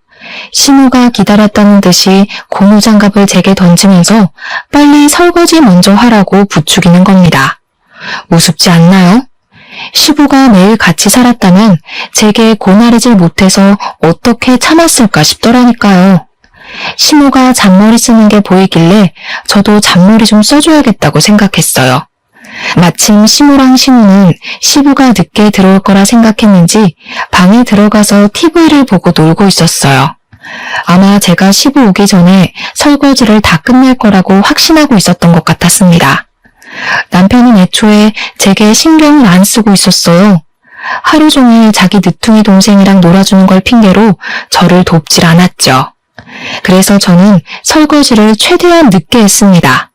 시모가 기다렸다는 듯이 고무장갑을 제게 던지면서 빨리 설거지 먼저 하라고 부추기는 겁니다. 우습지 않나요? 시부가 매일 같이 살았다면 제게 고나리질 못해서 어떻게 참았을까 싶더라니까요. 시모가 잔머리 쓰는 게 보이길래 저도 잔머리 좀 써줘야겠다고 생각했어요. 마침 시모랑 시모는 시부가 늦게 들어올 거라 생각했는지 방에 들어가서 TV를 보고 놀고 있었어요. 아마 제가 시부 오기 전에 설거지를 다 끝낼 거라고 확신하고 있었던 것 같았습니다. 남편은 애초에 제게 신경을 안 쓰고 있었어요. 하루 종일 자기 늦둥이 동생이랑 놀아주는 걸 핑계로 저를 돕질 않았죠. 그래서 저는 설거지를 최대한 늦게 했습니다.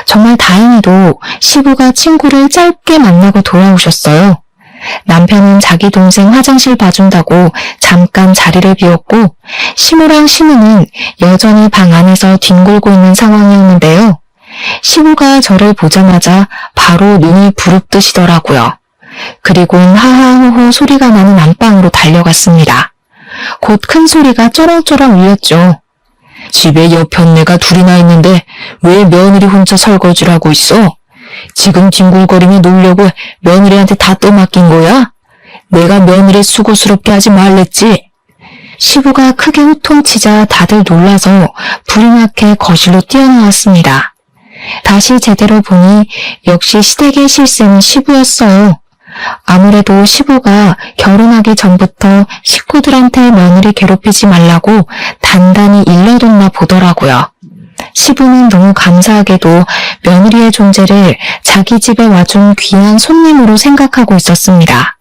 정말 다행히도 시부가 친구를 짧게 만나고 돌아오셨어요. 남편은 자기 동생 화장실 봐준다고 잠깐 자리를 비웠고 시모랑 시모는 여전히 방 안에서 뒹굴고 있는 상황이었는데요. 시부가 저를 보자마자 바로 눈이 부릅뜨시더라고요. 그리고는 하하호호 소리가 나는 안방으로 달려갔습니다. 곧 큰 소리가 쩌렁쩌렁 울렸죠. 집에 여편네가 둘이나 있는데 왜 며느리 혼자 설거지를 하고 있어? 지금 뒹굴거리며 놀려고 며느리한테 다 떠맡긴 거야? 내가 며느리 수고스럽게 하지 말랬지? 시부가 크게 호통치자 다들 놀라서 불이 나게 거실로 뛰어나왔습니다. 다시 제대로 보니 역시 시댁의 실세는 시부였어요. 아무래도 시부가 결혼하기 전부터 식구들한테 며느리 괴롭히지 말라고 단단히 일러뒀나 보더라고요. 시부는 너무 감사하게도 며느리의 존재를 자기 집에 와준 귀한 손님으로 생각하고 있었습니다.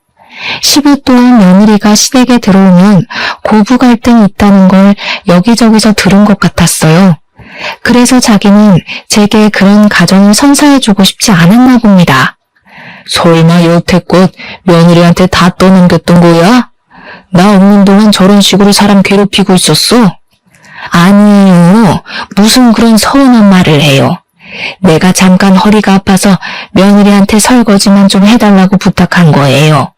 시부 또한 며느리가 시댁에 들어오면 고부 갈등이 있다는 걸 여기저기서 들은 것 같았어요. 그래서 자기는 제게 그런 가정을 선사해주고 싶지 않았나 봅니다. 설마 여태껏 며느리한테 다 떠넘겼던 거야? 나 없는 동안 저런 식으로 사람 괴롭히고 있었어? 아니에요. 무슨 그런 서운한 말을 해요. 내가 잠깐 허리가 아파서 며느리한테 설거지만 좀 해달라고 부탁한 거예요.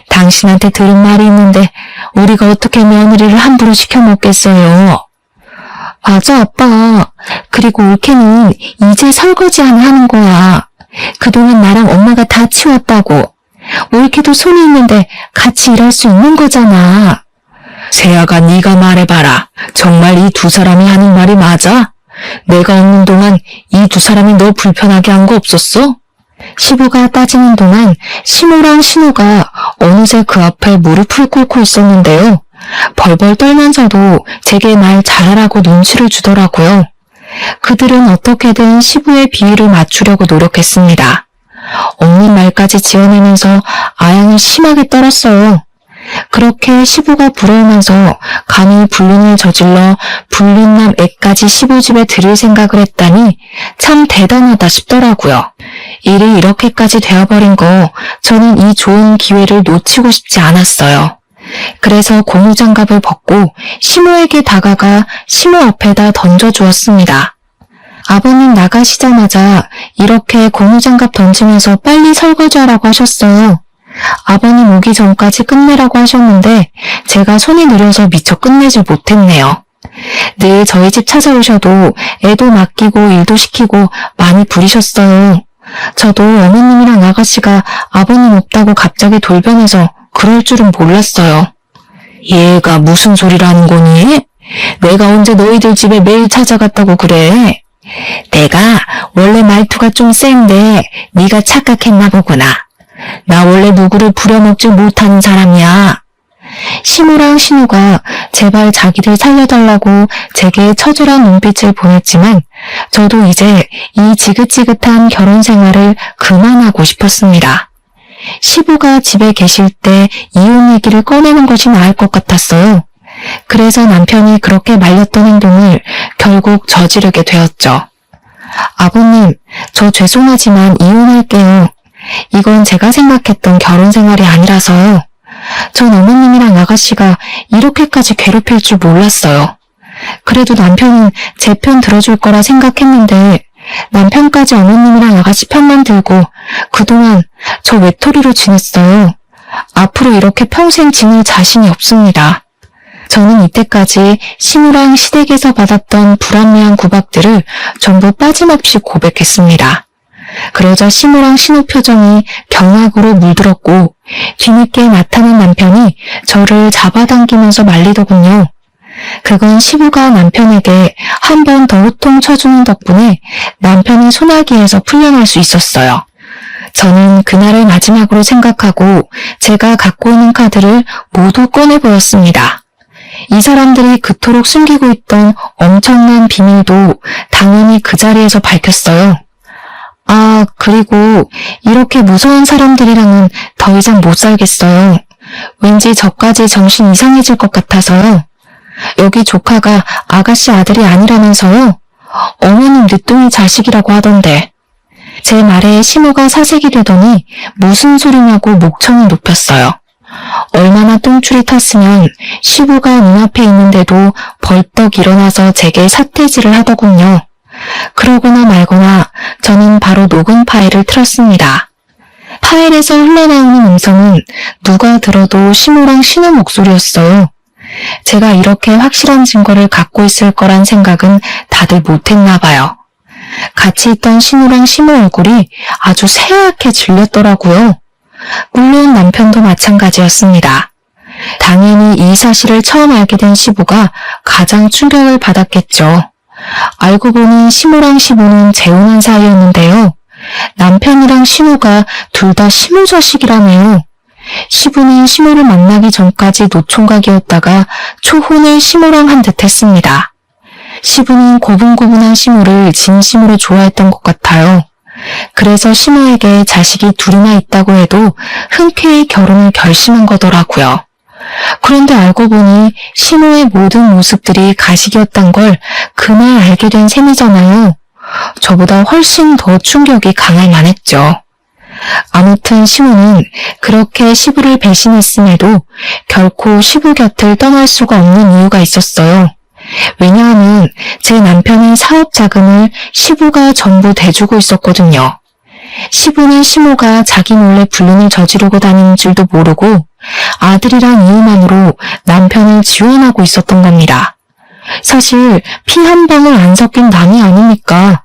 당신한테 들은 말이 있는데 우리가 어떻게 며느리를 함부로 시켜 먹겠어요? 맞아, 아빠. 그리고 올케는 이제 설거지 안 하는 거야. 그동안 나랑 엄마가 다 치웠다고. 올케도 손이 있는데 같이 일할 수 있는 거잖아. 세아가 네가 말해봐라. 정말 이 두 사람이 하는 말이 맞아? 내가 없는 동안 이 두 사람이 너 불편하게 한 거 없었어? 시부가 따지는 동안 시모랑 신우가 어느새 그 앞에 무릎을 꿇고 있었는데요. 벌벌 떨면서도 제게 말 잘하라고 눈치를 주더라고요. 그들은 어떻게든 시부의 비위를 맞추려고 노력했습니다. 없는 말까지 지어내면서 아양을 심하게 떨었어요. 그렇게 시부가 부러우면서 감히 불륜을 저질러 불륜남 애까지 시부 집에 들일 생각을 했다니 참 대단하다 싶더라고요. 일이 이렇게까지 되어버린 거 저는 이 좋은 기회를 놓치고 싶지 않았어요. 그래서 고무장갑을 벗고 시모에게 다가가 시모 앞에다 던져주었습니다. 아버님 나가시자마자 이렇게 고무장갑 던지면서 빨리 설거지하라고 하셨어요. 아버님 오기 전까지 끝내라고 하셨는데 제가 손이 느려서 미처 끝내질 못했네요. 늘 저희 집 찾아오셔도 애도 맡기고 일도 시키고 많이 부리셨어요. 저도 어머님이랑 아가씨가 아버님 없다고 갑자기 돌변해서 그럴 줄은 몰랐어요. 얘가 무슨 소리를 하는 거니? 내가 언제 너희들 집에 매일 찾아갔다고 그래? 내가 원래 말투가 좀 센데 네가 착각했나 보구나. 나 원래 누구를 부려먹지 못하는 사람이야. 시모랑 신우가 제발 자기들 살려달라고 제게 처절한 눈빛을 보냈지만 저도 이제 이 지긋지긋한 결혼 생활을 그만하고 싶었습니다. 시부가 집에 계실 때 이혼 얘기를 꺼내는 것이 나을 것 같았어요. 그래서 남편이 그렇게 말렸던 행동을 결국 저지르게 되었죠. 아버님, 저 죄송하지만 이혼할게요. 이건 제가 생각했던 결혼 생활이 아니라서요. 전 어머님이랑 아가씨가 이렇게까지 괴롭힐 줄 몰랐어요. 그래도 남편은 제 편 들어줄 거라 생각했는데 남편까지 어머님이랑 아가씨 편만 들고 그동안 저 외톨이로 지냈어요. 앞으로 이렇게 평생 지낼 자신이 없습니다. 저는 이때까지 신우랑 시댁에서 받았던 불합리한 구박들을 전부 빠짐없이 고백했습니다. 그러자 신우랑 신우 표정이 경악으로 물들었고 뒤늦게 나타난 남편이 저를 잡아당기면서 말리더군요. 그건 시부가 남편에게 한 번 더 호통 쳐주는 덕분에 남편이 소나기에서 풀려날 수 있었어요. 저는 그날을 마지막으로 생각하고 제가 갖고 있는 카드를 모두 꺼내보였습니다. 이 사람들이 그토록 숨기고 있던 엄청난 비밀도 당연히 그 자리에서 밝혔어요. 아, 그리고 이렇게 무서운 사람들이랑은 더 이상 못 살겠어요. 왠지 저까지 정신 이상해질 것 같아서요. 여기 조카가 아가씨 아들이 아니라면서요. 어머님 늦둥이 자식이라고 하던데. 제 말에 시모가 사색이 되더니 무슨 소리냐고 목청을 높였어요. 얼마나 똥줄이 탔으면 시부가 눈앞에 있는데도 벌떡 일어나서 제게 삿대질을 하더군요. 그러거나 말거나 저는 바로 녹음 파일을 틀었습니다. 파일에서 흘러나오는 음성은 누가 들어도 시모랑 신우 목소리였어요. 제가 이렇게 확실한 증거를 갖고 있을 거란 생각은 다들 못했나 봐요. 같이 있던 신우랑 시모 얼굴이 아주 새하얗게 질렸더라고요. 물론 남편도 마찬가지였습니다. 당연히 이 사실을 처음 알게 된 시부가 가장 충격을 받았겠죠. 알고 보니 시모랑 시부는 재혼한 사이였는데요. 남편이랑 시모가 둘 다 시모 자식이라네요. 시부는 시모를 만나기 전까지 노총각이었다가 초혼을 시모랑 한 듯 했습니다. 시부는 고분고분한 시모를 진심으로 좋아했던 것 같아요. 그래서 시모에게 자식이 둘이나 있다고 해도 흔쾌히 결혼을 결심한 거더라고요. 그런데 알고 보니 시모의 모든 모습들이 가식이었단 걸 그날 알게 된 셈이잖아요. 저보다 훨씬 더 충격이 강할 만했죠. 아무튼 시모는 그렇게 시부를 배신했음에도 결코 시부 곁을 떠날 수가 없는 이유가 있었어요. 왜냐하면 제 남편의 사업 자금을 시부가 전부 대주고 있었거든요. 시부는 시모가 자기 몰래 불륜을 저지르고 다니는 줄도 모르고 아들이란 이유만으로 남편을 지원하고 있었던 겁니다. 사실 피 한 방울 안 섞인 남이 아닙니까?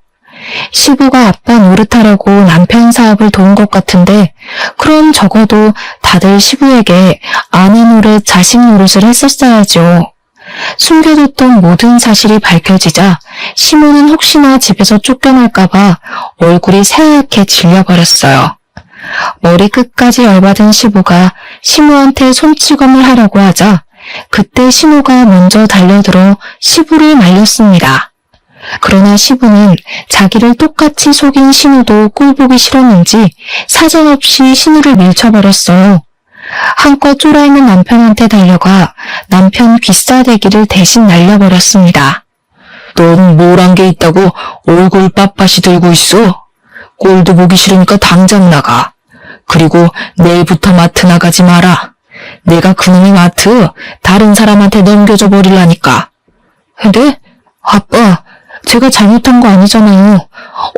시부가 아빠 노릇하려고 남편 사업을 도운 것 같은데 그럼 적어도 다들 시부에게 아내 노릇, 자식 노릇을 했었어야죠. 숨겨뒀던 모든 사실이 밝혀지자 시모는 혹시나 집에서 쫓겨날까봐 얼굴이 새하얗게 질려버렸어요. 머리 끝까지 열받은 시부가 시모한테 손찌검을 하려고 하자 그때 시모가 먼저 달려들어 시부를 말렸습니다. 그러나 시부는 자기를 똑같이 속인 신우도 꼴보기 싫었는지 사정없이 신우를 밀쳐버렸어요. 한껏 쫄아있는 남편한테 달려가 남편 귀싸대기를 대신 날려버렸습니다. 넌 뭘 한 게 있다고 얼굴 빳빳이 들고 있어? 꼴도 보기 싫으니까 당장 나가. 그리고 내일부터 마트 나가지 마라. 내가 그놈의 마트 다른 사람한테 넘겨줘 버리라니까. 네? 아빠, 제가 잘못한 거 아니잖아요.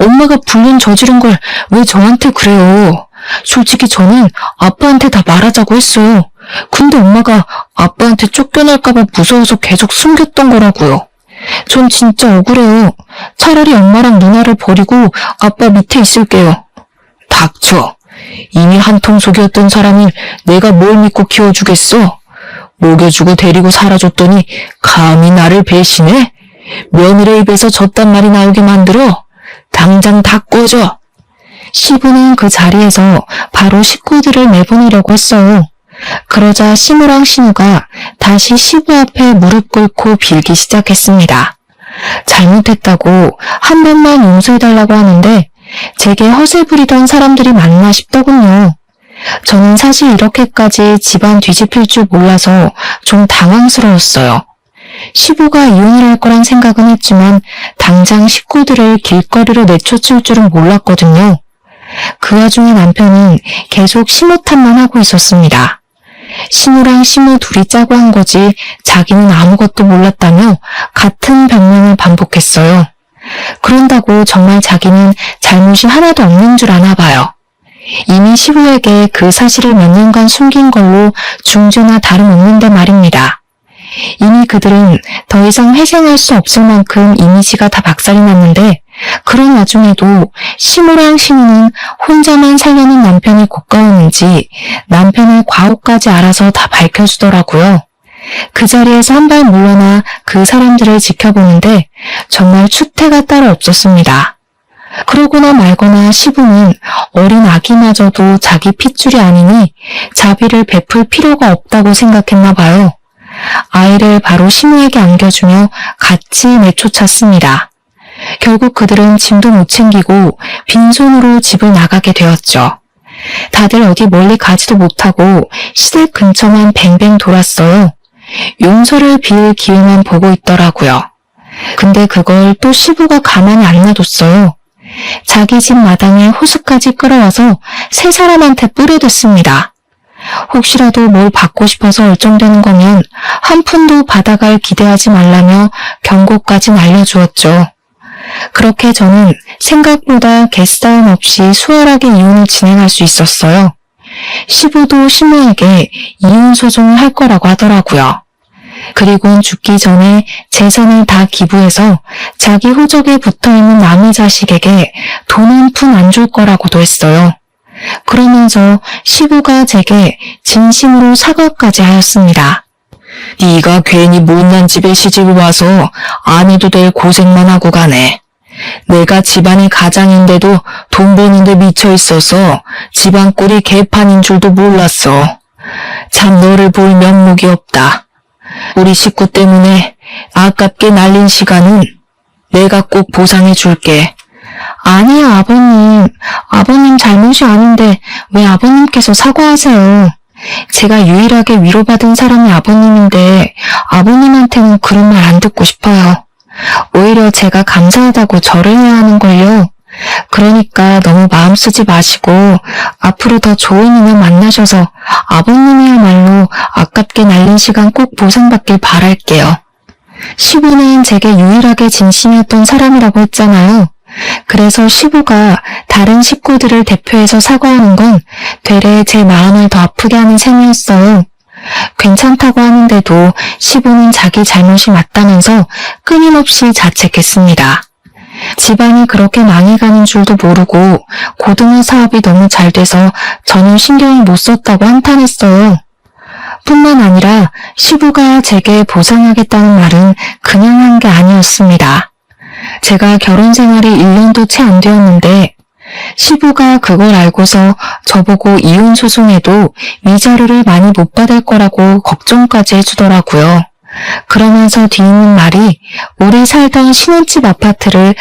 엄마가 불륜 저지른 걸 왜 저한테 그래요? 솔직히 저는 아빠한테 다 말하자고 했어요. 근데 엄마가 아빠한테 쫓겨날까봐 무서워서 계속 숨겼던 거라고요. 전 진짜 억울해요. 차라리 엄마랑 누나를 버리고 아빠 밑에 있을게요. 닥쳐. 이미 한통 속이었던 사람을 내가 뭘 믿고 키워주겠어? 먹여주고 데리고 살아줬더니 감히 나를 배신해? 며느리 입에서 저딴 말이 나오게 만들어? 당장 다 꺼져. 시부는 그 자리에서 바로 식구들을 내보내려고 했어요. 그러자 시모랑 신우가 다시 시부 앞에 무릎 꿇고 빌기 시작했습니다. 잘못했다고 한 번만 용서해달라고 하는데 제게 허세 부리던 사람들이 맞나 싶더군요. 저는 사실 이렇게까지 집안 뒤집힐 줄 몰라서 좀 당황스러웠어요. 시부가 이혼을 할 거란 생각은 했지만 당장 식구들을 길거리로 내쫓을 줄은 몰랐거든요. 그 와중에 남편은 계속 시무 탓만 하고 있었습니다. 시무랑 시무 둘이 짜고 한 거지 자기는 아무것도 몰랐다며 같은 변명을 반복했어요. 그런다고 정말 자기는 잘못이 하나도 없는 줄 아나 봐요. 이미 시부에게 그 사실을 몇 년간 숨긴 걸로 중죄나 다름없는데 말입니다. 이미 그들은 더 이상 회생할 수 없을 만큼 이미지가 다 박살이 났는데 그런 와중에도 시무랑 시누는 혼자만 살려는 남편이 고가웠는지 남편의 과오까지 알아서 다 밝혀주더라고요. 그 자리에서 한 발 물러나 그 사람들을 지켜보는데 정말 추태가 따로 없었습니다. 그러거나 말거나 시부는 어린 아기마저도 자기 핏줄이 아니니 자비를 베풀 필요가 없다고 생각했나 봐요. 아이를 바로 시무에게 안겨주며 같이 내쫓았습니다. 결국 그들은 짐도 못 챙기고 빈손으로 집을 나가게 되었죠. 다들 어디 멀리 가지도 못하고 시댁 근처만 뱅뱅 돌았어요. 용서를 빌 기회만 보고 있더라고요. 근데 그걸 또 시부가 가만히 안 놔뒀어요. 자기 집 마당에 호수까지 끌어와서 세 사람한테 뿌려댔습니다. 혹시라도 뭘 받고 싶어서 얼쩡대는 거면 한 푼도 받아갈 기대하지 말라며 경고까지 날려주었죠. 그렇게 저는 생각보다 개싸움 없이 수월하게 이혼을 진행할 수 있었어요. 시부도 시모에게 이혼 소송을 할 거라고 하더라고요. 그리고는 죽기 전에 재산을 다 기부해서 자기 호적에 붙어있는 남의 자식에게 돈 한 푼 안 줄 거라고도 했어요. 그러면서 시부가 제게 진심으로 사과까지 하였습니다. 네가 괜히 못난 집에 시집을 와서 안 해도 될 고생만 하고 가네. 내가 집안의 가장인데도 돈 버는데 미쳐 있어서 집안 꼴이 개판인 줄도 몰랐어. 참 너를 볼 면목이 없다. 우리 식구 때문에 아깝게 날린 시간은 내가 꼭 보상해 줄게. 아니요, 아버님. 아버님 잘못이 아닌데 왜 아버님께서 사과하세요? 제가 유일하게 위로받은 사람이 아버님인데 아버님한테는 그런 말 안 듣고 싶어요. 오히려 제가 감사하다고 절을 해야 하는걸요. 그러니까 너무 마음 쓰지 마시고 앞으로 더 좋은 인연 만나셔서 아버님이야말로 아깝게 날린 시간 꼭 보상받길 바랄게요. 시부는 제게 유일하게 진심이었던 사람이라고 했잖아요. 그래서 시부가 다른 식구들을 대표해서 사과하는 건 되레 제 마음을 더 아프게 하는 셈이었어요. 괜찮다고 하는데도 시부는 자기 잘못이 맞다면서 끊임없이 자책했습니다. 집안이 그렇게 망해가는 줄도 모르고 고등어 사업이 너무 잘 돼서 전혀 신경을 못 썼다고 한탄했어요. 뿐만 아니라 시부가 제게 보상하겠다는 말은 그냥 한 게 아니었습니다. 제가 결혼 생활이 1년도 채 안 되었는데 시부가 그걸 알고서 저보고 이혼 소송에도 위자료를 많이 못 받을 거라고 걱정까지 해주더라고요. 그러면서 뒤있는 말이 오래 살던 신혼집 아파트를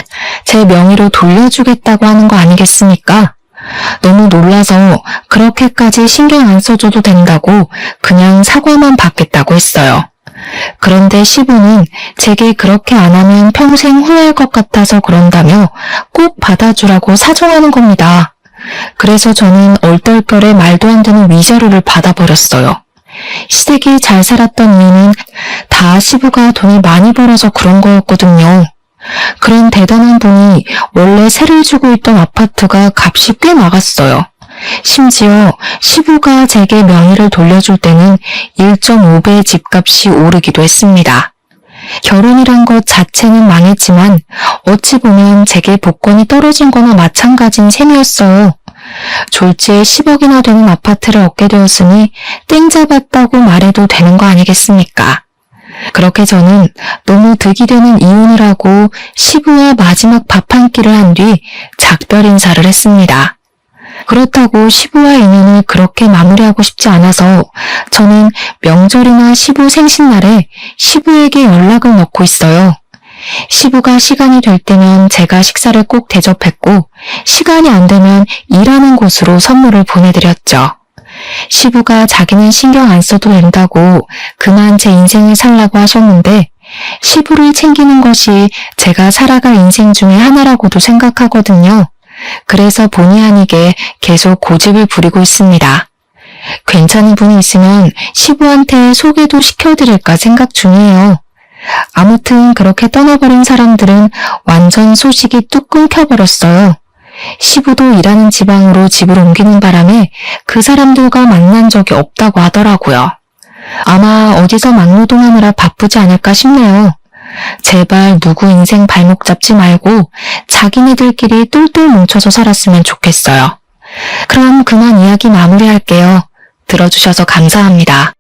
제 명의로 돌려주겠다고 하는 거 아니겠습니까? 너무 놀라서 그렇게까지 신경 안 써줘도 된다고 그냥 사과만 받겠다고 했어요. 그런데 시부는 제게 그렇게 안 하면 평생 후회할 것 같아서 그런다며 꼭 받아주라고 사정하는 겁니다. 그래서 저는 얼떨결에 말도 안 되는 위자료를 받아버렸어요. 시댁이 잘 살았던 이유는 다 시부가 돈을 많이 벌어서 그런 거였거든요. 그런 대단한 분이 원래 세를 주고 있던 아파트가 값이 꽤 나갔어요. 심지어 시부가 제게 명의를 돌려줄 때는 1.5배 집값이 오르기도 했습니다. 결혼이란 것 자체는 망했지만 어찌 보면 제게 복권이 떨어진 거나 마찬가지인 셈이었어요. 졸지에 10억이나 되는 아파트를 얻게 되었으니 땡 잡았다고 말해도 되는 거 아니겠습니까? 그렇게 저는 너무 득이 되는 이혼을 하고 시부와 마지막 밥 한 끼를 한 뒤 작별 인사를 했습니다. 그렇다고 시부와 인연을 그렇게 마무리하고 싶지 않아서 저는 명절이나 시부 생신날에 시부에게 연락을 넣고 있어요. 시부가 시간이 될 때면 제가 식사를 꼭 대접했고 시간이 안 되면 일하는 곳으로 선물을 보내드렸죠. 시부가 자기는 신경 안 써도 된다고 그만 제 인생을 살라고 하셨는데 시부를 챙기는 것이 제가 살아갈 인생 중에 하나라고도 생각하거든요. 그래서 본의 아니게 계속 고집을 부리고 있습니다. 괜찮은 분이 있으면 시부한테 소개도 시켜드릴까 생각 중이에요. 아무튼 그렇게 떠나버린 사람들은 완전 소식이 뚝 끊겨버렸어요. 시부도 일하는 지방으로 집을 옮기는 바람에 그 사람들과 만난 적이 없다고 하더라고요. 아마 어디서 막노동하느라 바쁘지 않을까 싶네요. 제발 누구 인생 발목 잡지 말고 자기네들끼리 똘똘 뭉쳐서 살았으면 좋겠어요. 그럼 그만 이야기 마무리할게요. 들어주셔서 감사합니다.